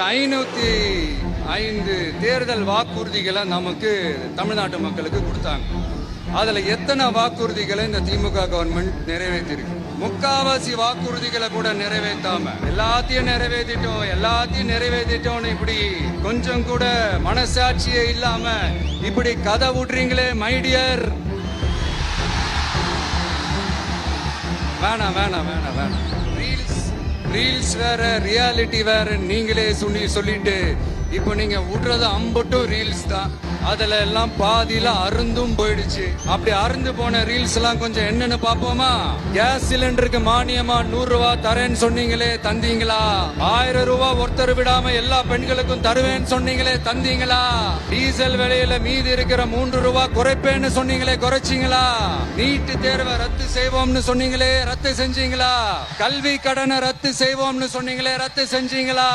505 தேர்தல் வாக்குறுதிகளை நமக்கு தமிழ்நாட்டு மக்களுக்கு கொடுத்தாங்க. அதுல எத்தனை வாக்குறுதிகளை இந்த திமுக கவர்மெண்ட் நிறைவேற்றிருக்கு? முக்காவாசி வாக்குறுதிகளை கூட நிறைவேற்றாம எல்லாத்தையும் நிறைவேற்றிட்டோம்னு இப்படி கொஞ்சம் கூட மனசாட்சியே இல்லாம இப்படி கதை விடுறீங்களே மைடியர். வேணாம். ரீல்ஸ் வேற, ரியாலிட்டி வேற நீங்களே சொல்லிட்டு இப்போ நீங்க விடுறது அம்பட்டும் ரீல்ஸ் தான். அதுல எல்லாம் பாதியில அருந்தும் போயிடுச்சு. அப்படி அருந்து போன ரீல்ஸ் எல்லாம் கொஞ்சம் என்னன்னு பாப்போமா? கேஸ் சிலிண்டருக்கு மானியமா 100 ரூபாய் தரேன்னு சொன்னீங்களே, தந்தீங்களா? 1000 ரூபாய் ஒருத்தர் விடாம எல்லா பெண்களுக்கும் தருவேன்னு சொன்னீங்களே, தந்தீங்களா? டீசல் விலையில மீதி இருக்கிற 3 ரூபாய் குறைப்பேன்னு சொன்னீங்களே, குறைச்சிங்களா? நீட்டு தேர்வை ரத்து செய்வோம்னு சொன்னீங்களே, ரத்து செஞ்சீங்களா? கல்வி கடனை ரத்து செய்வோம்னு சொன்னீங்களே, ரத்து செஞ்சீங்களா?